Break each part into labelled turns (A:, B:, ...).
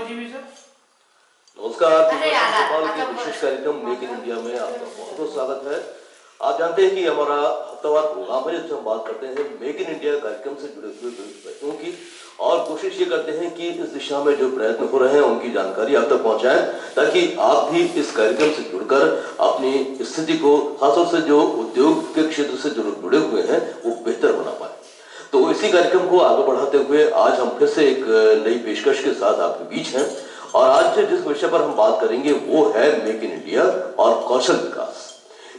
A: जी भी सर।
B: नमस्कार। भोपाल के विशेष कार्यक्रम मेक इन इंडिया में आपका बहुत बहुत स्वागत है। आप जानते हैं कि हमारा हफ्तावार प्रोग्राम है जिसमें हम बात करते हैं मेक इन इंडिया कार्यक्रम से जुड़े हुए बच्चों की, और कोशिश ये करते हैं कि इस दिशा में जो प्रयत्न हो रहे हैं उनकी जानकारी आप तक पहुंचाएं, ताकि आप भी इस कार्यक्रम से जुड़कर अपनी स्थिति को, खासतौर से जो उद्योग के क्षेत्र से जुड़े हुए हैं, वो बेहतर बना पाए। तो इसी कार्यक्रम को आगे बढ़ाते हुए आज हम फिर से एक नई पेशकश के साथ आपके बीच हैं, और आज जिस विषय पर हम बात करेंगे वो है मेक इन इंडिया और कौशल विकास।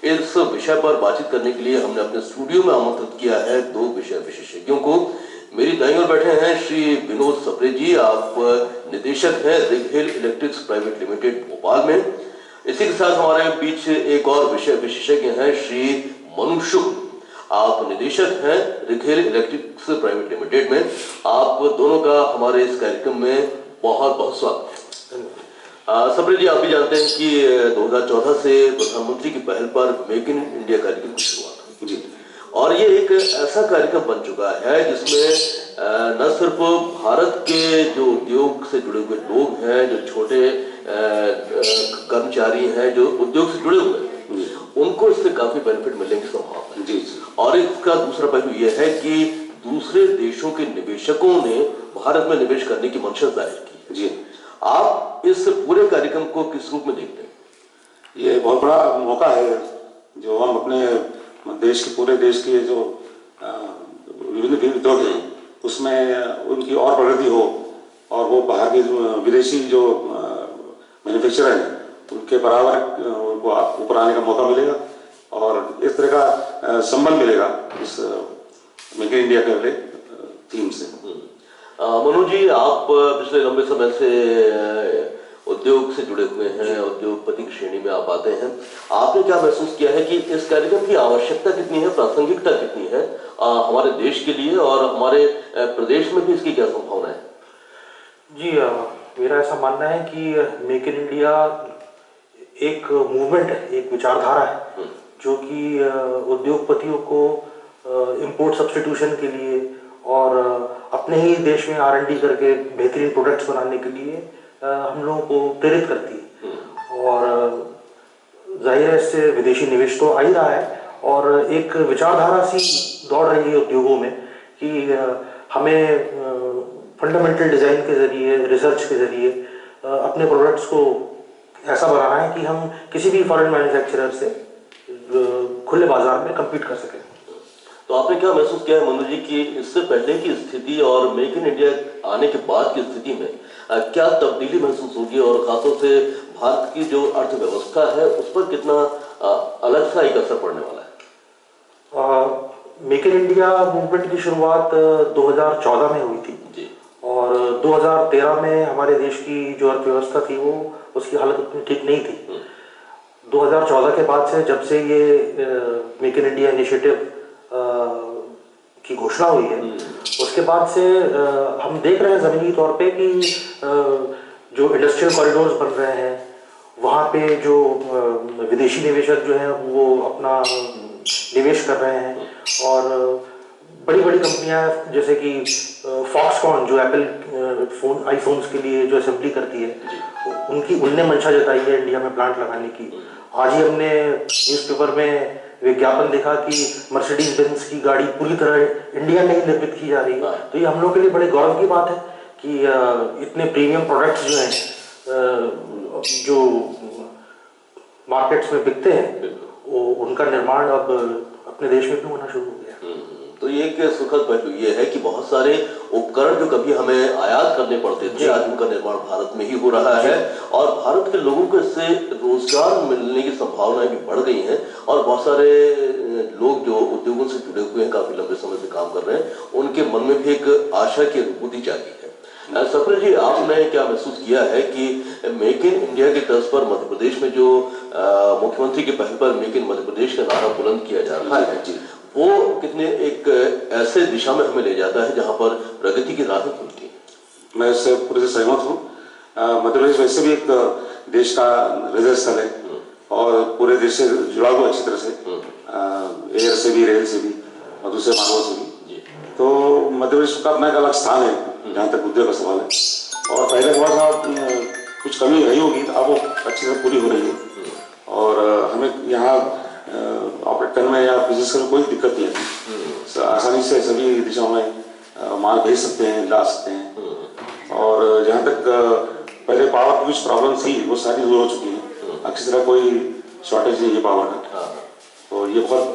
B: इस विषय पर बातचीत करने के लिए हमने अपने स्टूडियो में आमंत्रित किया है दो विषय विशेषज्ञों को। मेरी दाईं ओर बैठे हैं श्री विनोद सप्रे जी, आप निदेशक हैं रिगहिल इलेक्ट्रिक्स प्राइवेट लिमिटेड भोपाल में। इसी के साथ हमारे बीच एक और विषय विशेषज्ञ हैं श्री मनु शुक्ल, आप निदेशक हैं रिगहिल इलेक्ट्रिक्स प्राइवेट लिमिटेड में। आप दोनों का हमारे इस कार्यक्रम में बहुत बहुत स्वागत है। सप्रे जी, आप भी जानते हैं कि 2014 से प्रधानमंत्री की पहल पर मेक इन इंडिया कार्यक्रम की शुरुआत हुई जी, और ये एक ऐसा कार्यक्रम बन चुका है जिसमें न सिर्फ भारत के जो उद्योग से जुड़े हुए लोग हैं, जो छोटे कर्मचारी हैं, जो उद्योग से जुड़े हुए हैं, उनको इससे काफी बेनिफिट मिलने की संभावना है जी। और इसका दूसरा पहलू यह है कि दूसरे देशों के निवेशकों ने भारत में निवेश करने की मंशा जाहिर की जी। आप इस पूरे कार्यक्रम को किस रूप में देखते हैं?
C: ये बहुत बड़ा मौका है जो हम अपने देश के, पूरे देश के जो विभिन्न उद्योग हैं उसमें उनकी और प्रगति हो, और वो बाहर के जो विदेशी जो मैन्युफैक्चरर हैं उनके बराबर उनको ऊपर आने का मौका मिलेगा, और इस तरह का संबल मिलेगा इस मेक इन इंडिया के थीम से।
B: मनु जी, आप पिछले लंबे समय से उद्योग से जुड़े हुए हैं, उद्योगपति की श्रेणी में आप आते हैं। आपने क्या महसूस किया है कि इस कार्यक्रम की आवश्यकता कितनी है, प्रासंगिकता कितनी है हमारे देश के लिए, और हमारे प्रदेश में भी इसकी क्या संभावना है?
D: जी, मेरा ऐसा मानना है कि मेक इन इंडिया एक मूवमेंट है, एक विचारधारा है जो कि उद्योगपतियों को इंपोर्ट सब्स्टिट्यूशन के लिए और अपने ही देश में R&D करके बेहतरीन प्रोडक्ट्स बनाने के लिए हम लोगों को प्रेरित करती है। और जाहिर है इससे विदेशी निवेश तो आ ही रहा है, और एक विचारधारा सी दौड़ रही है उद्योगों में कि हमें फंडामेंटल डिज़ाइन के ज़रिए, रिसर्च के ज़रिए अपने प्रोडक्ट्स को ऐसा बनाना है कि हम किसी भी फॉरेन मैन्युफैक्चरर से खुले बाजार में कम्पीट कर सकें।
B: तो आपने क्या महसूस किया है मनु जी कि इससे पहले की स्थिति और मेक इन इंडिया आने के बाद की स्थिति में क्या तब्दीली महसूस होगी, और खासतौर से भारत की जो अर्थव्यवस्था है उस पर कितना अलग सा एक असर पड़ने वाला है?
D: मेक इन इंडिया मूवमेंट की शुरुआत 2014 में हुई थी जी, और 2013 में हमारे देश की जो अर्थव्यवस्था थी वो उसकी हालत उतनी ठीक नहीं थी। 2014 के बाद से, जब से ये मेक इन इंडिया इनिशिएटिव की घोषणा हुई है, उसके बाद से हम देख रहे हैं ज़मीनी तौर पे कि जो इंडस्ट्रियल कॉरिडोर्स बन रहे हैं वहाँ पे जो विदेशी निवेशक जो हैं वो अपना निवेश कर रहे हैं, और बड़ी बड़ी कंपनियां जैसे कि फॉक्सकॉन जो एप्पल आईफोन्स के लिए जो असेंबली करती है, उनने मंशा जताई है इंडिया में प्लांट लगाने की। आज ही हमने न्यूज़पेपर में विज्ञापन देखा कि मर्सिडीज बेंज की गाड़ी पूरी तरह इंडिया में ही निर्मित की जा रही है। तो ये हम लोग के लिए बड़े गौरव की बात है कि इतने प्रीमियम प्रोडक्ट्स जो हैं जो मार्केट्स में बिकते हैं, वो उनका निर्माण अब अपने देश में भी होना शुरू हो गया।
B: तो ये एक सुखद पहलू ये है कि बहुत सारे उपकरण जो कभी हमें आयात करने पड़ते थे, आज उनका निर्माण भारत में ही हो रहा है, और भारत के लोगों को इससे रोजगार मिलने की संभावनाएं भी बढ़ गई हैं, और बहुत सारे लोग जो उद्योगों से जुड़े हुए हैं, काफी लंबे समय से काम कर रहे हैं, उनके मन में भी एक आशा की अनुभूति जागी है। सप्रे जी, आपने क्या महसूस किया है कि मेक इन इंडिया के तर्ज पर मध्य प्रदेश में जो मुख्यमंत्री की पहल पर मेक इन मध्य प्रदेश का नारा बुलंद किया जा रहा है जी, वो कितने एक ऐसे दिशा में हमें ले जाता है जहां पर प्रगति की राह खुलती है?
C: मैं इससे पूरे से सहमत हूँ। मध्य प्रदेश वैसे भी एक देश का हृदय स्थल है, और पूरे देश से जुड़ा हुआ अच्छी तरह से, एयर से भी, रेल से भी, और दूसरे मार्गों से भी। तो मध्य प्रदेश का अपना एक अलग स्थान है जहाँ तक उद्योग का सवाल है। और पहले थोड़ा सा कुछ कमी रही होगी, तो अब वो अच्छी तरह पूरी हो रही है। और हमें यहाँ ऑपरेट करने में या बिजनेस करने में कोई दिक्कत नहीं आती। आसानी से सभी दिशाओं में माल भेज सकते हैं, ला सकते हैं। और जहाँ तक पहले पावर की कुछ प्रॉब्लम थी, वो सारी दूर हो चुकी है। अच्छी तरह कोई शॉर्टेज नहीं है पावर का, तो ये बहुत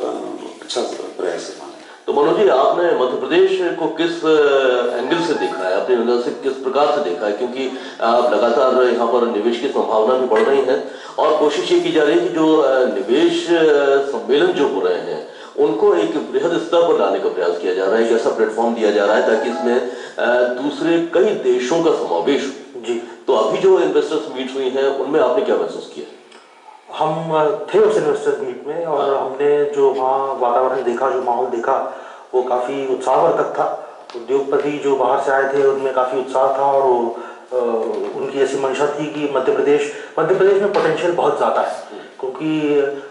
C: अच्छा प्रयास है।
B: तो मनोज जी, आपने मध्य प्रदेश को किस एंगल से देखा है, अपनी नजर से किस प्रकार से देखा है? क्योंकि आप लगातार यहाँ पर निवेश की संभावना भी बढ़ रही है और कोशिश ये की जा रही है कि जो निवेश सम्मेलन जो हो रहे हैं उनको एक बृहद स्तर पर लाने का प्रयास किया जा रहा है, एक ऐसा प्लेटफॉर्म दिया जा रहा है ताकि इसमें दूसरे कई देशों का समावेश हो। जी, तो अभी जो इन्वेस्टर्स मीट हुई है उनमें आपने क्या महसूस किया?
D: हम थे उस इन्वेस्टर्स मीट में और हमने जो वहाँ वातावरण देखा, जो माहौल देखा, वो काफ़ी उत्साहवर्धक था। उद्योगपति जो बाहर से आए थे उनमें काफ़ी उत्साह था और उनकी ऐसी मंशा थी कि मध्य प्रदेश में पोटेंशियल बहुत ज़्यादा है, क्योंकि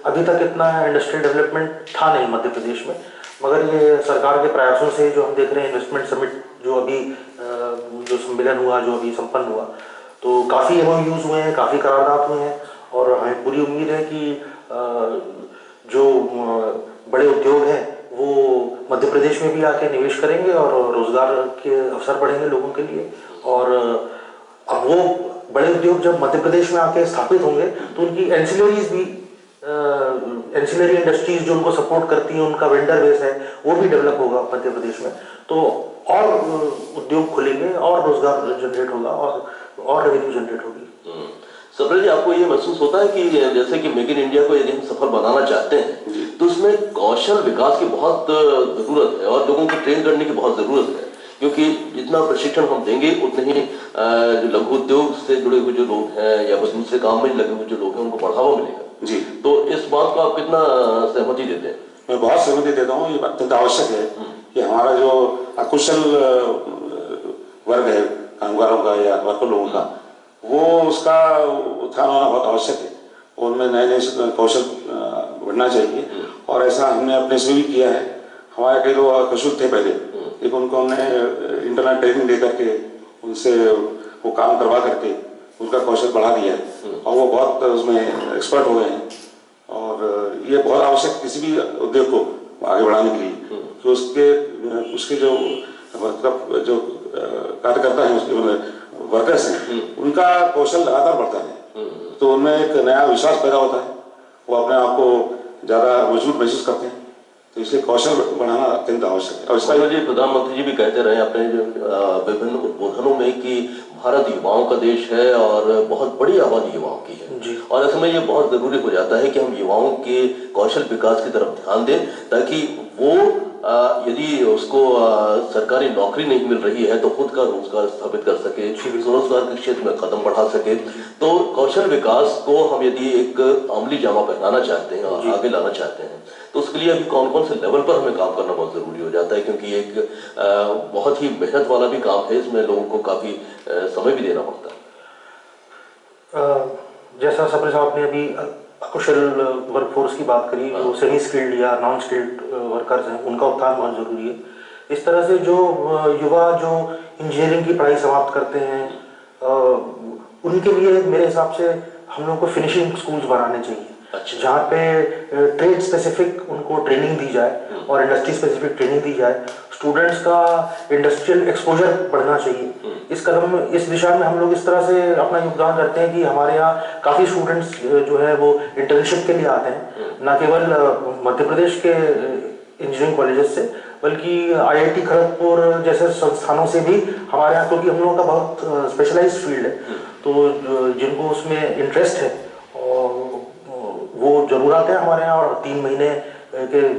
D: अभी तक इतना इंडस्ट्रियल डेवलपमेंट था नहीं मध्य प्रदेश में। मगर ये सरकार के प्रयासों से जो हम देख रहे हैं, इन्वेस्टमेंट समिट जो अभी जो सम्मेलन हुआ, जो अभी संपन्न हुआ, तो काफ़ी MOUs हुए हैं, काफ़ी करारदाद हुए हैं और हमें पूरी उम्मीद है कि जो बड़े उद्योग हैं वो मध्य प्रदेश में भी आके निवेश करेंगे और रोजगार के अवसर बढ़ेंगे लोगों के लिए। और अब वो बड़े उद्योग जब मध्य प्रदेश में आके स्थापित होंगे तो उनकी एंसिलरीज भी, एंसिलरी इंडस्ट्रीज जो उनको सपोर्ट करती हैं, उनका वेंडर बेस है, वो भी डेवलप होगा मध्य प्रदेश में। तो और उद्योग खुलेंगे और रोजगार जनरेट होगा और रेवेन्यू जनरेट होगी।
B: सफल जी, आपको ये महसूस होता है कि जैसे कि मेक इन इंडिया को यदि हम सफल बनाना चाहते हैं तो उसमें कौशल विकास की बहुत जरूरत है और लोगों को ट्रेन करने की बहुत जरूरत है, क्योंकि जितना प्रशिक्षण हम देंगे उतने ही जो लघु उद्योग से जुड़े हुए जो लोग हैं या बस दूसरे काम में लगे हुए जो लोग हैं उनको बढ़ावा मिलेगा।
C: जी,
B: तो इस बात को आप कितना सहमति देते हैं?
C: मैं बहुत सहमति देता हूँ। ये अत्यंत आवश्यक है कि हमारा जो अकुशल वर्ग है, कामगारों का या वर्कर लोगों का, वो उसका उत्थान होना बहुत आवश्यक है। उनमें नए नए कौशल बढ़ना चाहिए और ऐसा हमने अपने से भी किया है। हमारे कई लोग कौशल थे पहले, लेकिन उनको हमने इंटरनेट ट्रेनिंग दे करके उनसे वो काम करवा करके उनका कौशल बढ़ा दिया है और वो बहुत उसमें एक्सपर्ट हो गए हैं। और ये बहुत आवश्यक किसी भी उद्योग को आगे बढ़ाने के लिए कि उसके जो मतलब जो कार्यकर्ता है, उसके वर्कर्स हैं, उनका कौशल लगातार बढ़ता है, तो उनमें एक नया विश्वास पैदा होता है, वो अपने आप को ज़्यादा मजबूत महसूस करते हैं। तो इसलिए कौशल बढ़ाना अत्यंत आवश्यक है। और इसका
B: जी, प्रधानमंत्री जी भी कहते रहे अपने विभिन्न उद्बोधनों में कि भारत युवाओं का देश है और बहुत बड़ी आबादी युवाओं की है जी। और ऐसे में ये बहुत जरूरी हो जाता है कि हम युवाओं के कौशल विकास की तरफ ध्यान दें, ताकि वो यदि उसको सरकारी नौकरी नहीं मिल रही है तो खुद का रोजगार स्थापित कर सके, स्वरोजगार के क्षेत्र में कदम बढ़ा सके। तो कौशल विकास को हम यदि एक अमली जामा पहनाना चाहते हैं और आगे लाना चाहते हैं तो उसके लिए अभी कौन कौन से लेवल पर हमें काम करना बहुत जरूरी हो जाता है, क्योंकि एक बहुत ही मेहनत वाला भी काम है, इसमें लोगों को काफी समय भी देना पड़ता है।
D: जैसा सफल साहब ने अभी अकुशल वर्कफोर्स की बात करी, जो सेमी स्किल्ड या नॉन स्किल्ड वर्कर्स हैं, उनका उत्थान बहुत जरूरी है। इस तरह से जो युवा जो इंजीनियरिंग की पढ़ाई समाप्त करते हैं, उनके लिए मेरे हिसाब से हम लोग को फिनिशिंग स्कूल्स बनाने चाहिए। अच्छा। जहाँ पे ट्रेड स्पेसिफिक उनको ट्रेनिंग दी जाए और इंडस्ट्री स्पेसिफिक ट्रेनिंग दी जाए। स्टूडेंट्स का इंडस्ट्रियल एक्सपोजर बढ़ना चाहिए। इस दिशा में हम लोग इस तरह से अपना योगदान करते हैं कि हमारे यहाँ काफ़ी स्टूडेंट्स जो है वो इंटर्नशिप के लिए आते हैं, न केवल मध्य प्रदेश के इंजीनियरिंग कॉलेजेस से, बल्कि IIT खड़गपुर जैसे संस्थानों से भी हमारे यहाँ, क्योंकि हम लोगों का बहुत स्पेशलाइज्ड फील्ड है, तो जिनको उसमें इंटरेस्ट है और वो जरूर आते हैं हमारे यहाँ और 3 महीने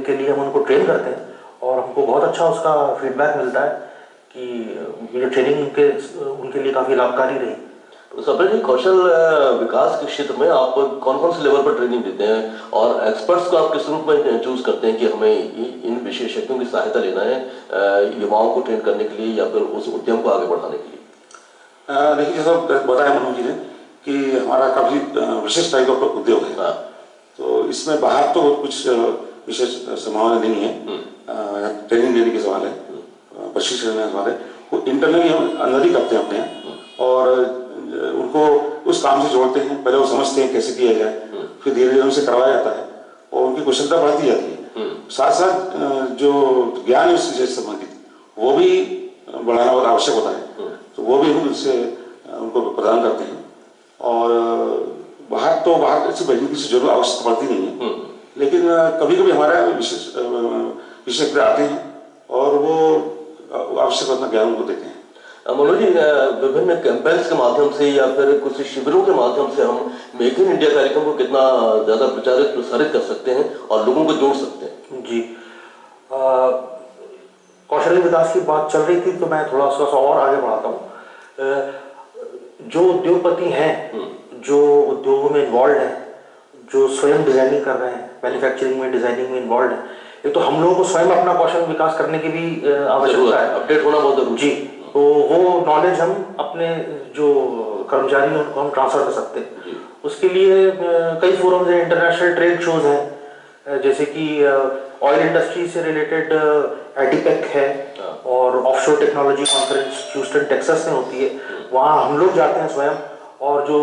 D: के लिए हम उनको ट्रेन करते हैं और हमको बहुत अच्छा उसका फीडबैक मिलता है कि ये ट्रेनिंग उनके लिए काफ़ी लाभकारी रही।
B: तो सफल जी, कौशल विकास के क्षेत्र में आप कौन कौन से लेवल पर ट्रेनिंग देते हैं और एक्सपर्ट्स को आप किस रूप में चूज करते हैं कि हमें इन विशेषज्ञों की सहायता लेना है युवाओं को ट्रेन करने के लिए या फिर उस उद्यम को आगे बढ़ाने के लिए?
C: देखिए, जैसा बताया मनोज जी ने कि हमारा काफ़ी विशेष टाइप का उद्योग है, तो इसमें बाहर तो कुछ विशेष संभावना नहीं है। ट्रेनिंग देने के सवाल है, प्रशिक्षण देने के सवाल है, वो इंटरनली हम अंदर ही करते हैं अपने। और काम से जोड़ते हैं, पहले वो समझते हैं कैसे किया जाए, फिर धीरे धीरे उनसे करवाया जाता है और उनकी कुशलता बढ़ती जाती है। साथ साथ जो ज्ञान है उस विषय से संबंधित वो भी बढ़ाना बहुत आवश्यक होता है, तो वो भी हम उससे उनको प्रदान करते हैं। और बाहर ऐसी भेजने की जरूरत आवश्यकता पड़ती नहीं है, लेकिन कभी कभी हमारा विशेषज्ञ आते हैं और वो आवश्यक अपना ज्ञान उनको देते हैं।
B: मनोज जी, विभिन्न कैंपेन्स के माध्यम से या फिर कुछ शिविरों के माध्यम से हम मेक इन इंडिया कार्यक्रम को कितना ज्यादा प्रसारित कर सकते हैं और लोगों को जोड़ सकते हैं?
D: जी, कौशल विकास की बात चल रही थी तो मैं थोड़ा सा और आगे बढ़ाता हूँ। जो उद्योगपति हैं, जो उद्योगों में इन्वॉल्व हैं, जो स्वयं डिजाइनिंग कर रहे हैं, मैन्युफैक्चरिंग में, डिजाइनिंग में इन्वॉल्व हैं, एक तो हम लोगों को स्वयं अपना कौशल विकास करने की भी आवश्यकता है,
B: अपडेट होना बहुत जरूरी
D: जी। तो वो नॉलेज हम अपने जो कर्मचारी हैं उनको हम ट्रांसफर कर सकते हैं। उसके लिए कई फोरम्स हैं, इंटरनेशनल ट्रेड शोज हैं, जैसे कि ऑयल इंडस्ट्री से रिलेटेड एडीपेक है और offshore technology conference Houston Texas में होती है। वहाँ हम लोग जाते हैं स्वयं और जो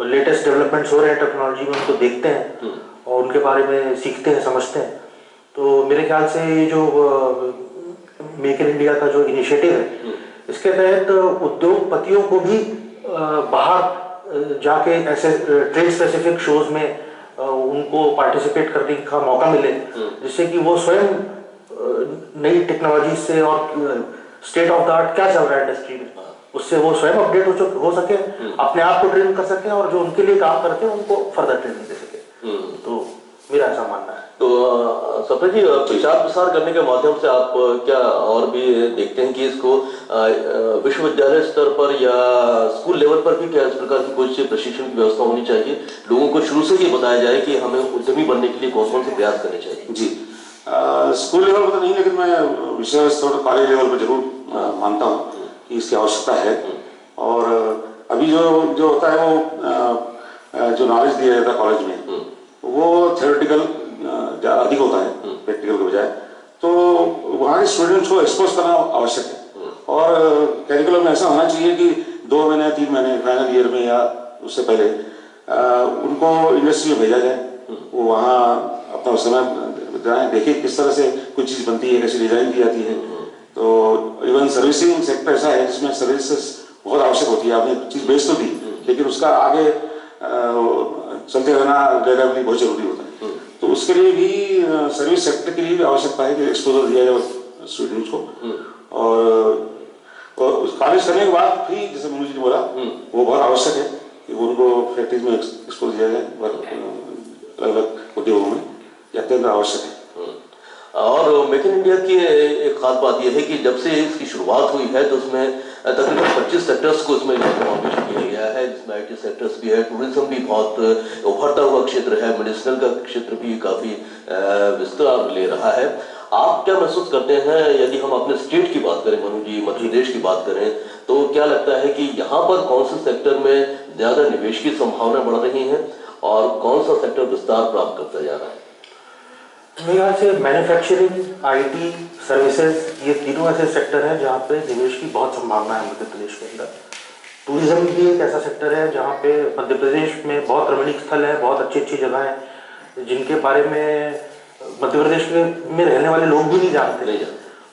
D: लेटेस्ट डेवलपमेंट्स हो रहे हैं टेक्नोलॉजी में उनको देखते हैं और उनके बारे में सीखते हैं, समझते हैं। तो मेरे ख्याल से ये जो मेक इन इंडिया का जो इनिशिएटिव है, इसके तहत उद्योगपतियों को भी बाहर जाके ऐसे ट्रेड स्पेसिफिक शोज में उनको पार्टिसिपेट करने का मौका मिले, जिससे कि वो स्वयं नई टेक्नोलॉजी से और स्टेट ऑफ द आर्ट क्या चल रहा है इंडस्ट्री में, उससे वो स्वयं अपडेट हो सके, अपने आप को ट्रेन कर सके और जो उनके लिए काम करते हैं उनको फर्दर ट्रेनिंग दे सके। तो मेरा ऐसा मानना है।
B: तो सफेद जी, प्रचार प्रसार करने के माध्यम से आप क्या और भी देखते हैं कि इसको विश्वविद्यालय स्तर पर या स्कूल लेवल पर भी क्या इस प्रकार की कुछ प्रशिक्षण की व्यवस्था होनी चाहिए? लोगों को शुरू से ही बताया जाए कि हमें उद्यमी बनने के लिए कौन कौन से प्रयास करने चाहिए?
C: जी, स्कूल लेवल पर तो नहीं, लेकिन मैं विषय स्तर पर कॉलेज लेवल पर जरूर मानता हूँ कि इसकी आवश्यकता है। और अभी जो होता है वो जो नॉलेज दिया जाता है कॉलेज में वो थ्योरेटिकल ज़्यादा अधिक होता है प्रैक्टिकल के बजाय, तो वहाँ के स्टूडेंट्स को एक्सपोज करना आवश्यक है। और करिकुलम में ऐसा होना चाहिए कि 2 महीने 3 महीने फाइनल ईयर में या उससे पहले उनको इंडस्ट्री में भेजा जाए, वो वहाँ अपना समय जाएँ, देखिए किस तरह से कोई चीज़ बनती है, कैसी डिजाइन की जाती है। तो इवन सर्विसिंग सेक्टर ऐसा है जिसमें सर्विसेज बहुत आवश्यक होती है। आपने चीज़ बेच तो दी, लेकिन उसका आगे चलते रहना डेवलपली बहुत जरूरी होता है। तो उसके लिए भी सर्विस सेक्टर के लिए भी आवश्यकता है कि एक्सपोजर दिया जाए स्टूडेंट्स को। और कॉलेज करने के बाद भी जैसे मनोज जी ने बोला वो बहुत आवश्यक है कि उनको फैक्ट्रीज में एक्सपोज दिया जाए, अलग अलग उद्योगों में, यह अत्यंत आवश्यक है।
B: और मेक इन इंडिया की एक खास बात यह है कि जब से इसकी शुरुआत हुई है तो उसमें तकरीबन 25 सेक्टर्स को इसमें समावेश किया गया है, जिसमें IT सेक्टर्स भी है, टूरिज्म भी बहुत उभरता हुआ क्षेत्र है, मेडिसिनल का क्षेत्र भी काफ़ी विस्तार ले रहा है। आप क्या महसूस करते हैं, यदि हम अपने स्टेट की बात करें मनोज जी, मध्य प्रदेश की बात करें, तो क्या लगता है कि यहाँ पर कौन से सेक्टर में ज़्यादा निवेश की संभावना बढ़ रही है और कौन सा सेक्टर विस्तार प्राप्त करता जा रहा है?
D: मेरे ख्याल से मैन्युफैक्चरिंग, IT, सर्विसेज, ये तीनों ऐसे सेक्टर हैं जहाँ पे निवेश की बहुत संभावना है मध्य प्रदेश के अंदर। टूरिज्म भी एक ऐसा सेक्टर है जहाँ पे मध्य प्रदेश में बहुत रमणीक स्थल है, बहुत अच्छी अच्छी जगह हैं जिनके बारे में मध्य प्रदेश में रहने वाले लोग भी नहीं जानते।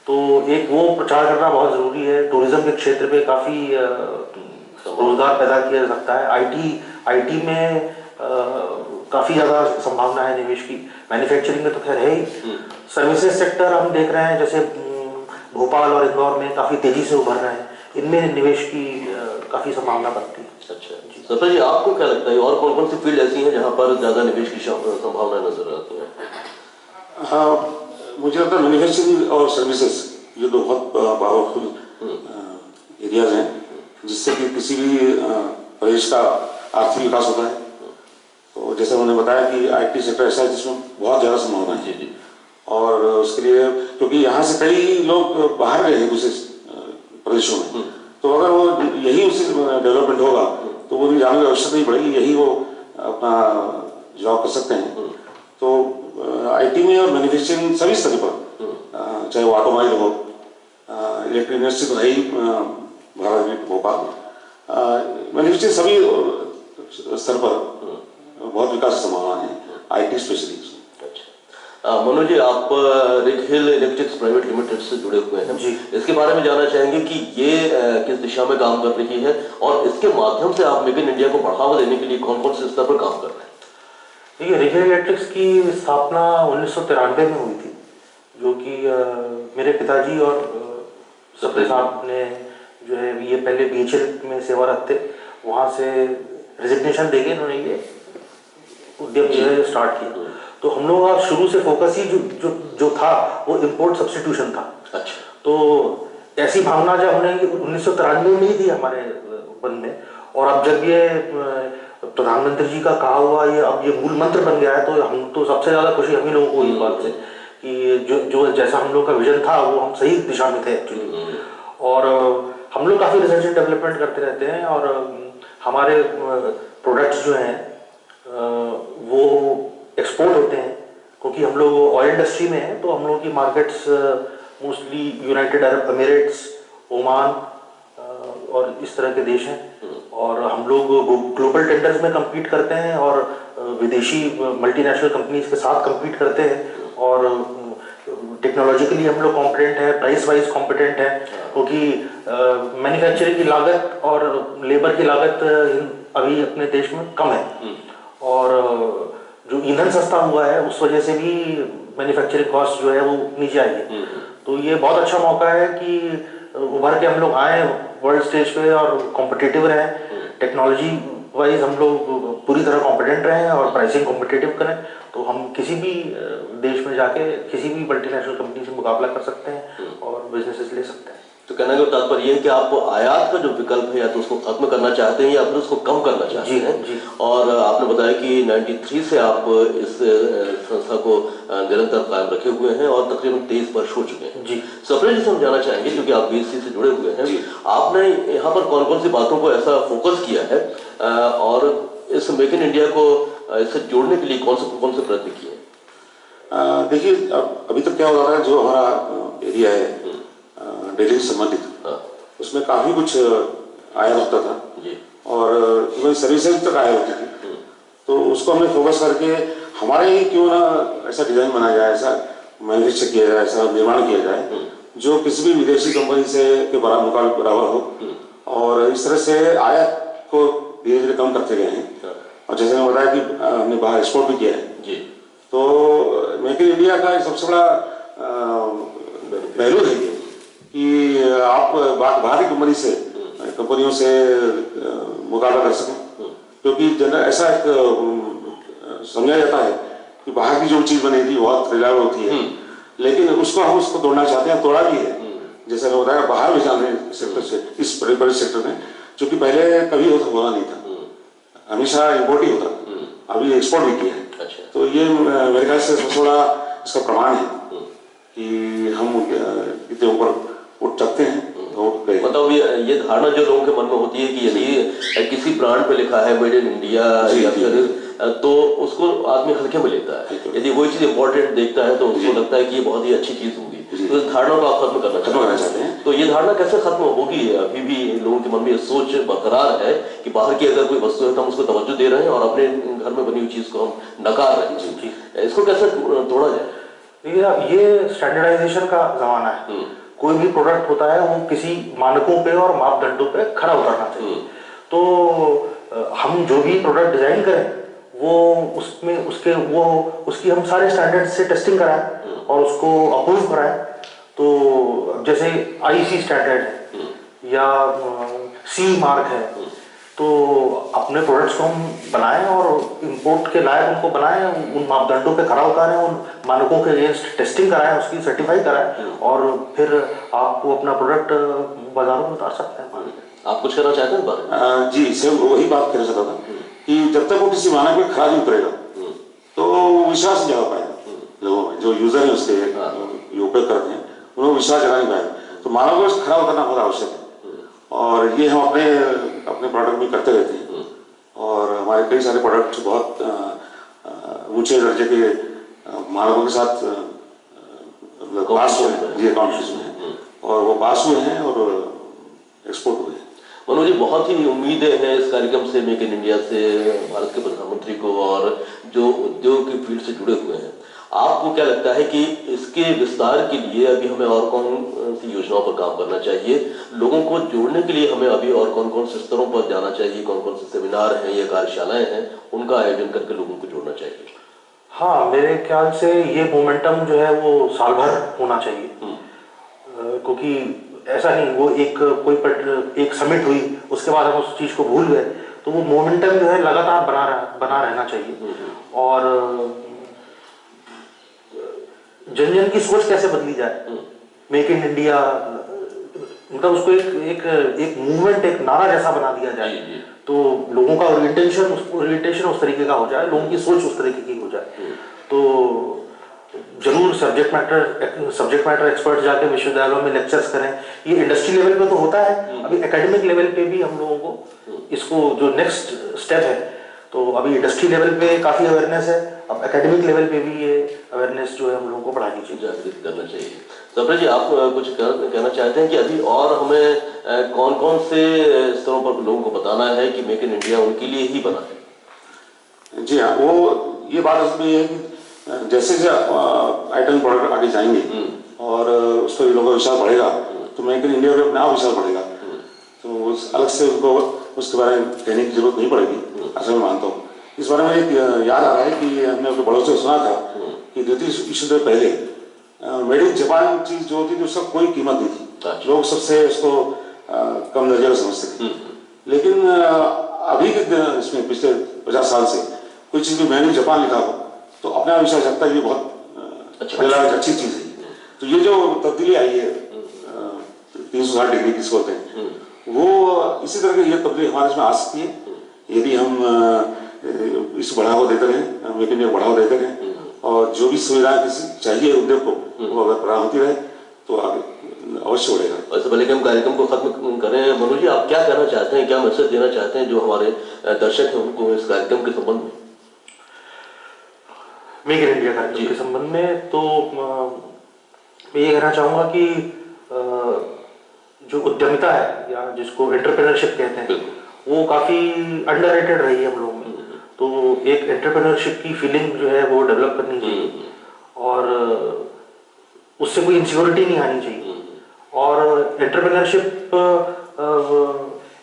D: तो एक वो प्रचार करना बहुत ज़रूरी है। टूरिज्म के क्षेत्र पे काफ़ी रोजगार पैदा किया जा सकता है। IT में काफ़ी ज़्यादा संभावना है निवेश की। मैन्युफैक्चरिंग में तो खैर है ही। सर्विसेज सेक्टर हम देख रहे हैं जैसे भोपाल और इंदौर में काफ़ी तेज़ी से उभर रहे हैं, इनमें निवेश की काफ़ी संभावना बनती है।
B: अच्छा जी, सफर जी, आपको क्या लगता है और कौन कौन सी फील्ड ऐसी हैं जहाँ पर ज़्यादा निवेश की संभावना नजर आती है?
C: मुझे लगता है मैन्युफैक्चरिंग और सर्विसेज ये दो बहुत पावरफुल एरियाज हैं जिससे कि किसी भी प्रदेश का आर्थिक विकास होता है। तो जैसे उन्होंने बताया कि IT सेक्टर ऐसा है जिसमें बहुत ज़्यादा संभावना है। जी। और उसके लिए क्योंकि यहाँ से कई लोग बाहर गए हैं दूसरे प्रदेशों में, तो अगर वो यही उससे डेवलपमेंट होगा तो वो जाने की आवश्यकता नहीं पड़ेगी, यही वो अपना जॉब कर सकते हैं। तो IT में और मैन्युफैक्चरिंग सभी स्तर पर, चाहे वो ऑटोमोबाइल हो, इलेक्ट्रिक इंडस्ट्री तो है ही भारत में, भोपाल, मैन्युफैक्चरिंग सभी स्तर पर बहुत विकास की संभावना है, IT स्पेशली।
B: अच्छा, मनोज जी, आप रेखेल इलेक्ट्रिक्स प्राइवेट लिमिटेड से जुड़े हुए हैं
D: जी।
B: इसके बारे में जानना चाहेंगे कि ये किस दिशा में काम कर रही है और इसके माध्यम से आप मेक इन इंडिया को बढ़ावा देने के लिए कौन कौन से स्तर पर काम कर रहे हैं?
D: देखिए, रेखेल इलेक्ट्रिक्स की स्थापना 1993 में हुई थी, जो कि मेरे पिताजी और सप्रे साहब ने जो है ये पहले BHEL में सेवारत थे, वहाँ से रेजिग्नेशन देके इन्होंने ये उद्यम जो है स्टार्ट किया। तो हम लोग का शुरू से फोकस ही जो था वो इंपोर्ट सब्स्टिट्यूशन था।
B: अच्छा।
D: तो ऐसी भावना जब हमने 1993 में ही थी हमारे मन में, और अब जब ये प्रधानमंत्री जी का कहा हुआ ये अब ये मूल मंत्र बन गया है, तो हम तो सबसे ज्यादा खुशी हम ही लोगों को इस बात से कि जो जैसा हम लोग का विजन था वो हम सही दिशा में थे एक्चुअली। और हम लोग काफी रिसर्च एंड डेवलपमेंट करते रहते हैं, और हमारे प्रोडक्ट्स जो हैं वो एक्सपोर्ट होते हैं, क्योंकि हम लोग ऑयल इंडस्ट्री में हैं। तो हम लोगों की markets mostly United Arab Emirates, Oman और इस तरह के देश हैं। और हम लोग ग्लोबल टेंडर्स में compete करते हैं और विदेशी मल्टीनेशनल कंपनीज के साथ compete करते हैं, और टेक्नोलॉजिकली हम लोग कॉम्पिटेंट हैं, प्राइस वाइज कॉम्पिटेंट हैं, क्योंकि मैन्युफैक्चरिंग की लागत और लेबर की लागत अभी अपने देश में कम है, और जो ईंधन सस्ता हुआ है उस वजह से भी मैन्युफैक्चरिंग कॉस्ट जो है वो नीचे आई है। तो ये बहुत अच्छा मौका है कि उभर के हम लोग आए वर्ल्ड स्टेज पे और कॉम्पिटिटिव रहें, टेक्नोलॉजी वाइज हम लोग पूरी तरह कॉम्पिटेंट रहें और प्राइसिंग कॉम्पिटिटिव करें, तो हम किसी भी देश में जाके किसी भी मल्टीनेशनल कंपनी से मुकाबला कर सकते हैं और बिजनेसेस ले सकते हैं।
B: तो कहने का तात्पर्य ये है कि आप आयात का जो विकल्प है या तो उसको खत्म करना चाहते हैं या फिर उसको कम करना चाहते हैं।
D: जी।
B: और आपने बताया कि 93 से आप इस संस्था को निरंतर कायम रखे हुए हैं और तकरीबन 23 वर्ष हो चुके हैं।
D: जी।
B: सप्रे जी से हम जानना चाहेंगे, क्योंकि आप BSc से जुड़े हुए हैं, आपने यहाँ पर कौन कौन सी बातों को ऐसा फोकस किया है और इस मेक इन इंडिया को इससे जोड़ने के लिए कौन से प्रयत्न किए?
C: देखिए, अभी तक क्या हो रहा है, जो हमारा एरिया है दिल्ली से संबंधित, उसमें काफी कुछ आया होता था और इवन सर्विसेज तक आया होती थी। तो उसको हमने फोकस करके हमारे ही क्यों ना ऐसा डिजाइन बनाया जाए, ऐसा मैन्युफैक्चर किया जाए, ऐसा निर्माण किया जाए जो किसी भी विदेशी कंपनी से के बराबर हो, और इस तरह से आयात को धीरे धीरे कम करते गए हैं। और जैसे मैंने बताया कि हमने बाहर एक्सपोर्ट भी किया है, तो मेक इन इंडिया का सबसे बड़ा पहलू है कि आप बाहरी कंपनियों से मुकाबला कर सकें, क्योंकि ऐसा एक समझा जाता है कि बाहर की जो चीज बनेगी बहुत रिलायबल होती है, लेकिन उसको तोड़ना चाहते हैं, तोड़ा भी है। जैसे मैं बताया, बाहर भी जाने सेक्टर से, इस बड़े सेक्टर में, जो कि पहले कभी होना नहीं था, हमेशा इम्पोर्ट ही होता, अभी एक्सपोर्ट भी किया है। तो ये मेरे ख्याल से सबसे बड़ा इसका प्रमाण है कि हम इतने ऊपर उठ सकते हैं।
B: मतलब ये धारणा जो लोगों के मन में होती है कि यदि किसी ब्रांड पे लिखा है मेड इन इंडिया या फिर, तो उसको आदमी हल्के में लेता है। यदि वही चीज इम्पोर्टेंट देखता है तो उसको लगता है कि ये बहुत ही अच्छी चीज होगी। तो इस धारणा को आप खत्म करना चाहते हैं। तो ये धारणा कैसे खत्म होगी? अभी भी लोगों के मन में ये सोच बरकरार है कि बाहर की अगर कोई वस्तु है तो हम उसको तवज्जो दे रहे हैं और अपने घर में बनी हुई चीज को हम नकार रहे हैं। इसको कैसे तोड़ा जाए?
D: ये स्टैंडर्डाइजेशन का जमाना है। कोई भी प्रोडक्ट होता है वो किसी मानकों पे और मापदंडों पे खरा उतरना चाहिए। तो हम जो भी प्रोडक्ट डिजाइन करें वो उसकी हम सारे स्टैंडर्ड से टेस्टिंग कराएं और उसको अप्रूव कराएं। तो जैसे IEC स्टैंडर्ड है या CE मार्क है, तो अपने प्रोडक्ट्स को हम बनाएं और इंपोर्ट के लायक उनको बनाएं, उन मापदंडों पे खरा उतारें, उन मानकों के अगेंस्ट टेस्टिंग कराएं, उसकी सर्टिफाई कराएं, और फिर आपको अपना प्रोडक्ट बाजारों में उतार सकते हैं।
B: आप कुछ करना चाहते हैं इस बारे में?
C: जी, सिर्फ वही बात करना चाहता था कि जब तक वो किसी मानक में खरा नहीं उतरेगा तो विश्वास नहीं जगा पाएगा लोगों में, जो यूजर है उसके उपयोग करते हैं उन्हें विश्वास जगा नहीं पाएगा। तो मानकों में खरा उतरना बहुत आवश्यक है, और ये हम अपने प्रोडक्ट में करते रहते हैं। और हमारे कई सारे प्रोडक्ट बहुत ऊंचे दर्जे के मानकों के साथ पास हुए हैं, कॉम्पिटिशन में, और वो पास हुए हैं और एक्सपोर्ट हुए हैं।
B: मनोज जी, बहुत ही उम्मीदें हैं इस कार्यक्रम से, मेक इन इंडिया से, भारत के प्रधानमंत्री को और जो उद्योग की फील्ड से जुड़े हुए हैं। आपको क्या लगता है कि इसके विस्तार के लिए अभी हमें और कौन सी योजनाओं पर काम करना चाहिए? लोगों को जोड़ने के लिए हमें अभी और कौन कौन से स्तरों पर जाना चाहिए? कौन कौन से सेमिनार हैं या कार्यशालाएं हैं, उनका आयोजन करके लोगों को जोड़ना चाहिए?
D: हाँ, मेरे ख्याल से ये मोमेंटम जो है वो साल भर होना चाहिए, क्योंकि ऐसा नहीं वो एक समिट हुई उसके बाद हम उस चीज को भूल गए, तो वो मोमेंटम जो है लगातार बना रहना चाहिए। और जन जन की सोच कैसे बदली जाए, मेक इन इंडिया, मतलब उसको एक मूवमेंट, एक नारा जैसा बना दिया जाए, तो लोगों का ओरिएंटेशन उस तरीके का हो जाए, लोगों की सोच उस तरीके की हो जाए। तो जरूर सब्जेक्ट मैटर एक्सपर्ट जाके विश्वविद्यालयों में लेक्चर्स करें। ये इंडस्ट्री लेवल पे तो होता है, अभी एकेडमिक लेवल पे भी हम लोगों को इसको जो नेक्स्ट स्टेप है, तो अभी इंडस्ट्री लेवल पे काफी अवेयरनेस है, अब एकेडमिक लेवल पे भी ये अवेयरनेस जो है हम लोगों को बढ़ानी चाहिए,
B: जागृत करना चाहिए। सप्रे जी, आप कुछ कहना चाहते हैं कि अभी और हमें कौन कौन से स्तरों पर लोगों को बताना है कि मेक इन इंडिया उनके लिए ही बना है?
C: जी हाँ, वो ये बात उसमें है कि जैसे आइटम प्रोडक्ट आगे जाएंगे और उस पर लोगों का विश्वास बढ़ेगा, तो मेक इन इंडिया पे अपने आप विश्वास बढ़ेगा, तो अलग से उनको उसके बारे में कहने की जरूरत नहीं पड़ेगी, ऐसा मैं मानता हूँ। इस बारे में एक याद आ रहा है कि हमने अपने बड़ों से सुना था कि द्वितीय विश्व युद्ध पहले मेड इन जापान चीज जो होती थी उसका कोई कीमत नहीं थी, लोग सबसे उसको कम दर्जे का समझते थे। लेकिन अभी के इसमें पिछले 50 साल से कोई चीज भी मेड इन जापान लिखा हो तो अपना विश्वास रखता है ये बहुत अच्छी चीज है। तो ये जो तब्दीली आई है 360 डिग्री किसको होते हैं, वो इसी तरह की ये तब्दीली हमारे इसमें आ सकती है यदि हम इस बढ़ावा देते रहें, मेक इन इंडिया बढ़ावा देते रहें, और जो भी सुविधाएं चाहिए उद्योग को वो अगर प्रदान होती रहे तो आगे अवश्य बढ़ेगा।
B: वैसे पहले कि हम कार्यक्रम को खत्म करें, मनोज जी, आप क्या कहना चाहते हैं, क्या मैसेज देना चाहते हैं जो हमारे दर्शक हैं उनको इस कार्यक्रम के संबंध में?
D: मेक इन इंडिया कार्यक्रम के संबंध में तो मैं ये कहना चाहूँगा कि जो उद्यमिता है या जिसको एंटरप्रेन्योरशिप कहते हैं, वो काफ़ी अंडररेटेड रही है हम लोगों में। तो एक एंटरप्रेन्योरशिप की फीलिंग जो है वो डेवलप करनी चाहिए और उससे कोई इनसिक्योरिटी नहीं आनी चाहिए। और एंटरप्रेन्योरशिप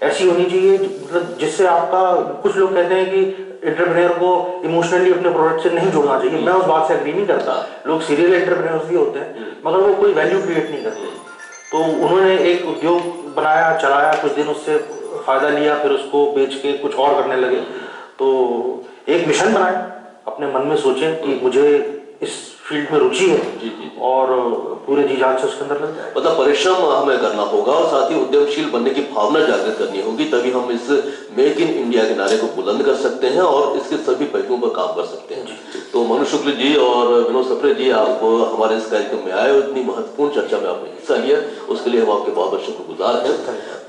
D: ऐसी होनी चाहिए मतलब जिससे आपका, कुछ लोग कहते हैं कि एंटरप्रेन्योर को इमोशनली अपने प्रोडक्ट से नहीं जोड़ना चाहिए, मैं उस बात से एग्री नहीं करता। लोग सीरियल एंटरप्रेन्योर्स भी होते हैं मगर वो कोई वैल्यू क्रिएट नहीं करते। तो उन्होंने एक उद्योग बनाया, चलाया, कुछ दिन उससे फायदा लिया, फिर उसको बेच के कुछ और करने लगे। तो एक मिशन बनाए, अपने मन में सोचें कि मुझे इस फील्ड में रुचि है और पूरे जी जान से उसके अंदर लग जाए।
B: मतलब परिश्रम हमें करना होगा और साथ ही उद्यमशील बनने की भावना जागृत करनी होगी, तभी हम इस मेक इन इंडिया के नारे को बुलंद कर सकते हैं और इसके सभी पहलुओं पर काम कर सकते हैं। तो मनोज शुक्ल जी और विनोद सप्रे जी, आप हमारे इस कार्यक्रम में आए और इतनी महत्वपूर्ण चर्चा में आपने हिस्सा लिया, उसके लिए हम आपके बहुत बहुत शुक्रगुजार हैं।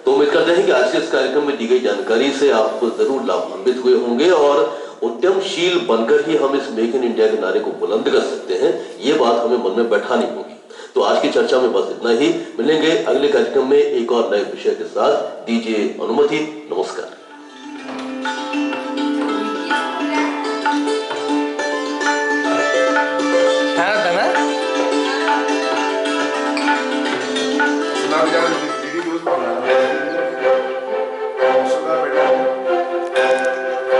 B: तो उम्मीद करते हैं कि आज के इस कार्यक्रम में दी गई जानकारी से आप जरूर लाभान्वित हुए होंगे और उद्यमशील बनकर ही हम इस मेक इन इंडिया के नारे को बुलंद कर सकते हैं, ये बात हमें मन में बैठानी होगी। तो आज की चर्चा में बस इतना ही, मिलेंगे अगले कार्यक्रम में एक और नए विषय के साथ। दीजिए अनुमति, नमस्कार।